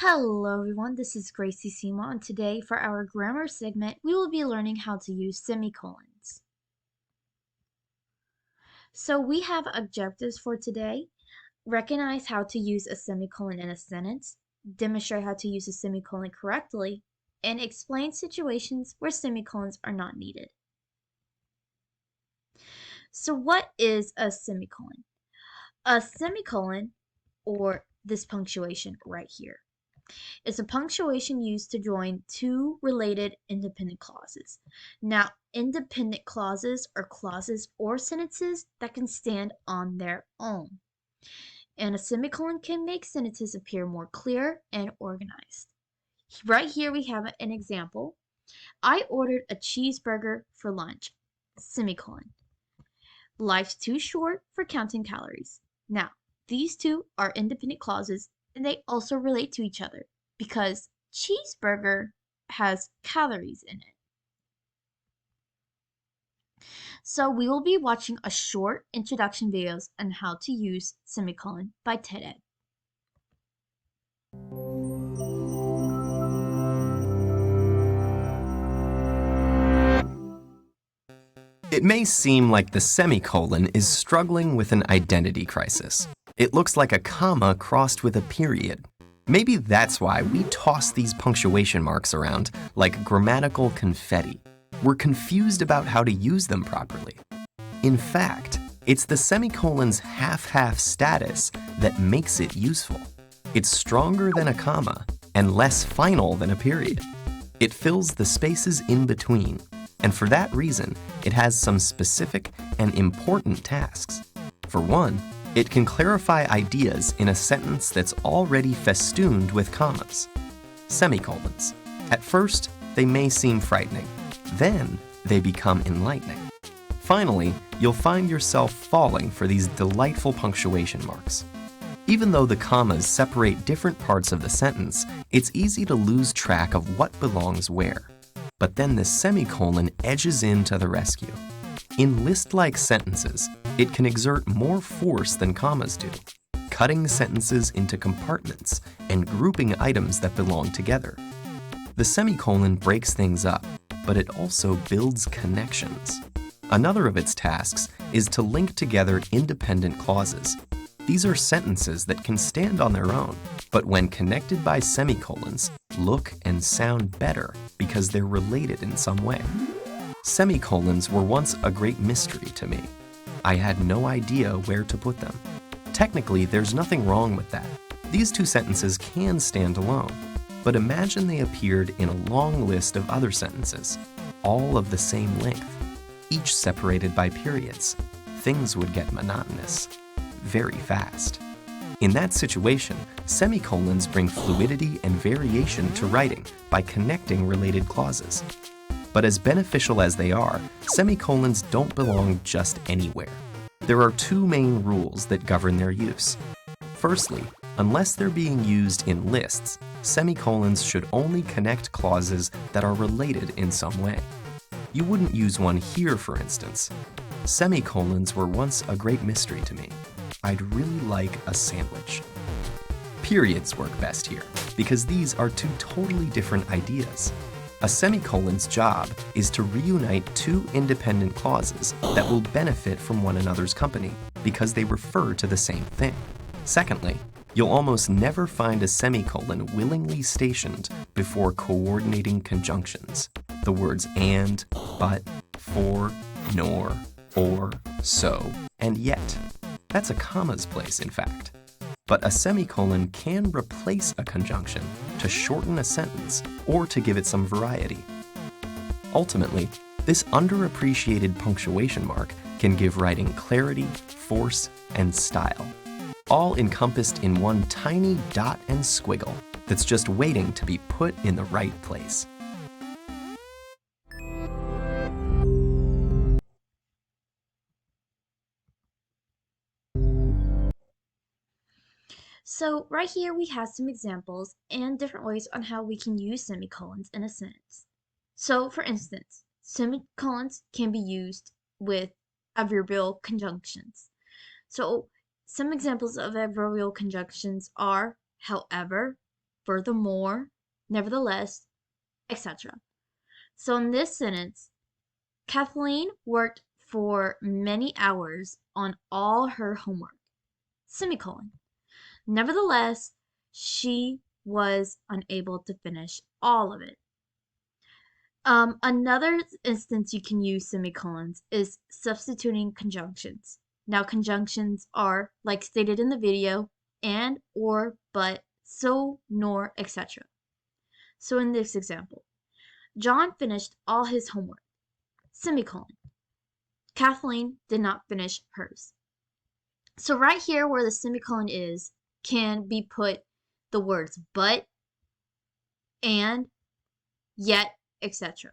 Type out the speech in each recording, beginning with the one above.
Hello everyone, this is Gracie Sima, and today for our grammar segment, we will be learning how to use semicolons. So we have objectives for today. Recognize how to use a semicolon in a sentence, demonstrate how to use a semicolon correctly, and explain situations where semicolons are not needed. So what is a semicolon? A semicolon, or this punctuation right here, is a punctuation used to join two related independent clauses. Now, independent clauses are clauses or sentences that can stand on their own. And a semicolon can make sentences appear more clear and organized. Right here we have an example. I ordered a cheeseburger for lunch. Semicolon. Life's too short for counting calories. Now, these two are independent clauses and they also relate to each other because cheeseburger has calories in it. So we will be watching a short introduction videos on how to use semicolon by TED. It may seem like the semicolon is struggling with an identity crisis. It looks like a comma crossed with a period. Maybe that's why we toss these punctuation marks around like grammatical confetti. We're confused about how to use them properly. In fact, it's the semicolon's half-half status that makes it useful. It's stronger than a comma and less final than a period. It fills the spaces in between, and for that reason, it has some specific and important tasks. For one, it can clarify ideas in a sentence that's already festooned with commas. Semicolons. At first, they may seem frightening. Then, they become enlightening. Finally, you'll find yourself falling for these delightful punctuation marks. Even though the commas separate different parts of the sentence, it's easy to lose track of what belongs where. But then the semicolon edges in to the rescue. In list-like sentences, it can exert more force than commas do, cutting sentences into compartments and grouping items that belong together. The semicolon breaks things up, but it also builds connections. Another of its tasks is to link together independent clauses. These are sentences that can stand on their own, but when connected by semicolons, look and sound better because they're related in some way. Semicolons were once a great mystery to me. I had no idea where to put them. Technically, there's nothing wrong with that. These two sentences can stand alone, but imagine they appeared in a long list of other sentences, all of the same length, each separated by periods. Things would get monotonous very fast. In that situation, semicolons bring fluidity and variation to writing by connecting related clauses. But as beneficial as they are, semicolons don't belong just anywhere. There are two main rules that govern their use. Firstly, unless they're being used in lists, semicolons should only connect clauses that are related in some way. You wouldn't use one here, for instance. Semicolons were once a great mystery to me. I'd really like a sandwich. Periods work best here, because these are two totally different ideas. A semicolon's job is to reunite two independent clauses that will benefit from one another's company, because they refer to the same thing. Secondly, you'll almost never find a semicolon willingly stationed before coordinating conjunctions. The words and, but, for, nor, or, so, and yet. That's a comma's place, in fact. But a semicolon can replace a conjunction to shorten a sentence or to give it some variety. Ultimately, this underappreciated punctuation mark can give writing clarity, force, and style, all encompassed in one tiny dot and squiggle that's just waiting to be put in the right place. So right here we have some examples and different ways on how we can use semicolons in a sentence. So for instance, semicolons can be used with adverbial conjunctions. So some examples of adverbial conjunctions are however, furthermore, nevertheless, etc. So in this sentence, Kathleen worked for many hours on all her homework. Semicolon. Nevertheless, she was unable to finish all of it. Another instance you can use semicolons is substituting conjunctions. Now, conjunctions are, like stated in the video, and, or, but, so, nor, etc. So in this example, John finished all his homework. Semicolon. Kathleen did not finish hers. So right here where the semicolon is can be put the words but, and, yet, etc.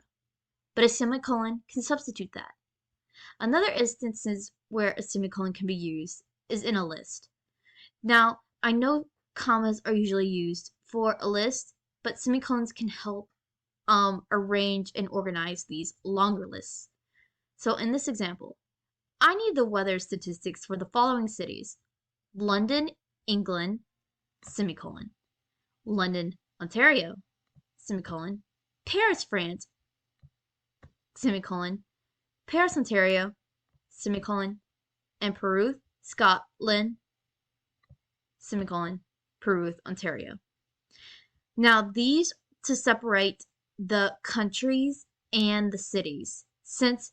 But a semicolon can substitute that. Another instance where a semicolon can be used is in a list. Now, I know commas are usually used for a list, but semicolons can help arrange and organize these longer lists. So in this example, I need the weather statistics for the following cities: London, England, semicolon; London, Ontario, semicolon; Paris, France, semicolon; Paris, Ontario, semicolon; and Peru, Scotland, semicolon; Peru, Ontario. Now these to separate the countries and the cities, since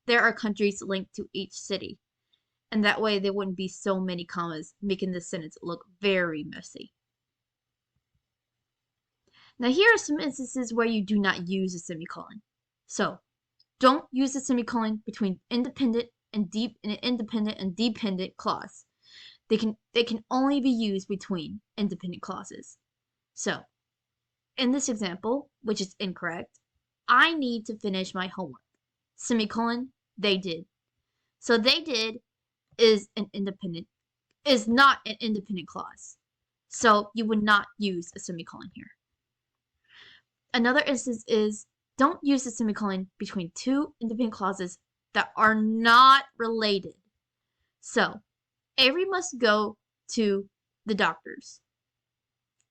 there are countries linked to each city, and that way there wouldn't be so many commas, making the sentence look very messy. Now here are some instances where you do not use a semicolon. So don't use a semicolon between independent and dependent clause. They can only be used between independent clauses. So in this example, which is incorrect, I need to finish my homework. Semicolon, they did. So they did is not an independent clause. So you would not use a semicolon here. Another instance is don't use a semicolon between two independent clauses that are not related. So Avery must go to the doctor's.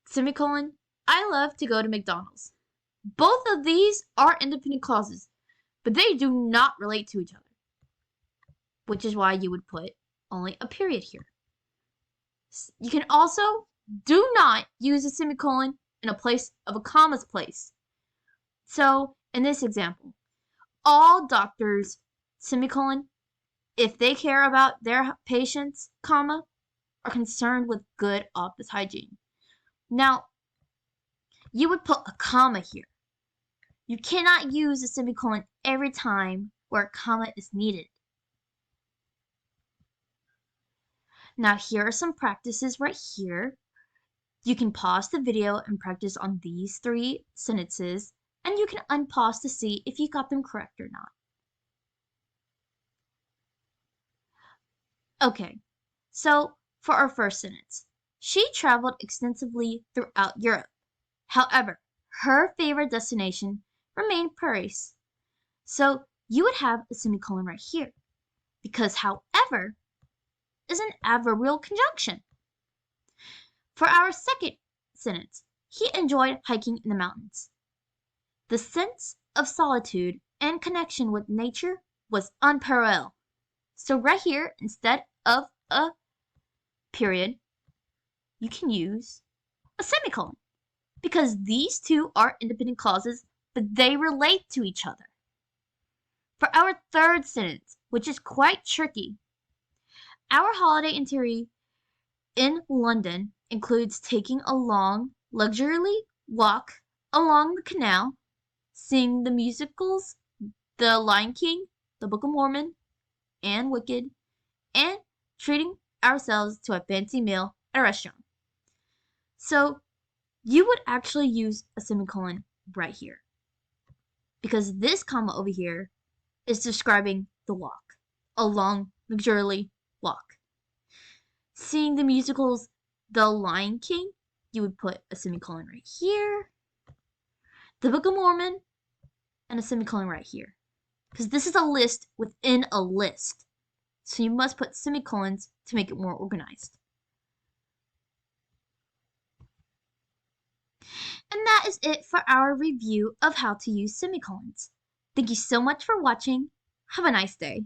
Semicolon, I love to go to McDonald's. Both of these are independent clauses, but they do not relate to each other, which is why you would put only a period here. You can also do not use a semicolon in a place of a comma's place. So in this example, all doctors, semicolon, if they care about their patients, comma, are concerned with good office hygiene. Now, you would put a comma here. You cannot use a semicolon every time where a comma is needed. Now here are some practices right here. You can pause the video and practice on these 3 sentences, and you can unpause to see if you got them correct or not. Okay, so for our first sentence, she traveled extensively throughout Europe. However, her favorite destination remained Paris. So you would have a semicolon right here, because however is an adverbial conjunction. For our second sentence, he enjoyed hiking in the mountains. The sense of solitude and connection with nature was unparalleled. So right here, instead of a period, you can use a semicolon, because these two are independent clauses, but they relate to each other. For our third sentence, which is quite tricky, our holiday itinerary in London includes taking a long, leisurely walk along the canal, seeing the musicals The Lion King, The Book of Mormon, and Wicked, and treating ourselves to a fancy meal at a restaurant. So you would actually use a semicolon right here, because this comma over here is describing the walk, a long, leisurely walk. Seeing the musicals The Lion King, you would put a semicolon right here. The Book of Mormon, and a semicolon right here, because this is a list within a list. So you must put semicolons to make it more organized. that is it for our review of how to use semicolons. Thank you so much for watching. Have a nice day.